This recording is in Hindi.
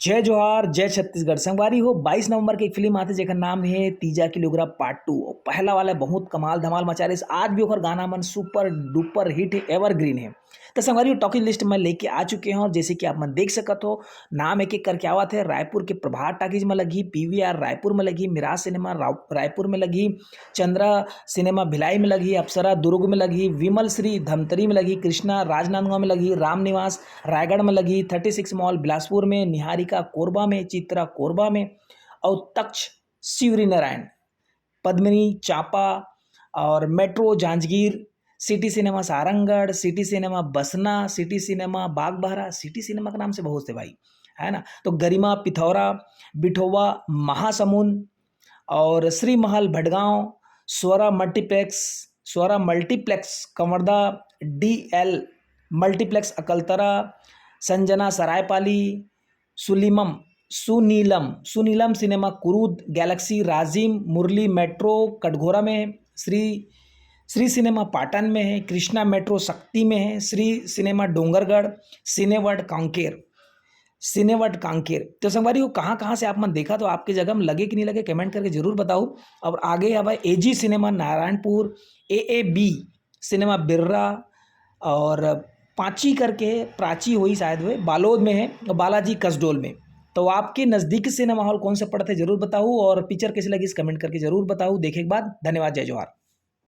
जय जोहार जय छत्तीसगढ़ संगवारी हो। 22 नवंबर के एक फिल्म आते जेकर नाम है तीजा किलोग्राम पार्ट 2। पहला वाला बहुत कमाल धमाल मचा रहे, आज भी ओकर गाना मन सुपर डुपर हिट है, एवरग्रीन है। तो संगवारी टॉकिंग लिस्ट में लेके आ चुके हैं और जैसे कि आप मन देख सकत हो, नाम एक एक करके आवत है। रायपुर के प्रभात टाकीज में लगी, पीवीआर रायपुर में लगी, मिराज सिनेमा रायपुर में लगी, चंद्रा सिनेमा भिलाई में लगी, अप्सरा दुर्ग में लगी, विमल श्री धमतरी में लगी, कृष्णा राजनांदगांव में लगी, राम निवास रायगढ़ में लगी, 36 मॉल बिलासपुर में, निहारिका कोरबा में, चित्रा कोरबा में और तक्ष शिवरी नारायण, पद्मिनी चांपा और metro Janjgir, city cinema Sarangarh, city cinema Basna, city cinema Bagbahra. City cinema का नाम से बहुत से भाई है ना। तो गरिमा पिथौरा, बिठोवा महासमुंद और Shri Mahal Bhatgaon, Swara multiplex Kawardha, DL multiplex Akaltara, Sanjana Saraipali, Sunilam cinema Kurud, galaxy Rajim, Murli metro Katghora में है, श्री सिनेमा पाटन में है, कृष्णा मेट्रो शक्ति में है, श्री सिनेमा डोंगरगढ़, सिनेवर्ड कांकेर। तो संगवारी हो कहाँ कहाँ से आप मन देखा, तो आपके जगह में लगे कि नहीं लगे कमेंट करके जरूर बताओ। और आगे है भाई एजी सिनेमा नारायणपुर, एएबी सिनेमा बिर्रा और पाची करके प्राची हुई शायद वे बालोद में है और बालाजी कसडोल में। तो आपके नज़दीक सिनेमा हॉल कौन से पड़ते जरूर बताओ और पिक्चर कैसी लगी इस कमेंट करके जरूर बताओ। देखे के बाद धन्यवाद, जय जोहार।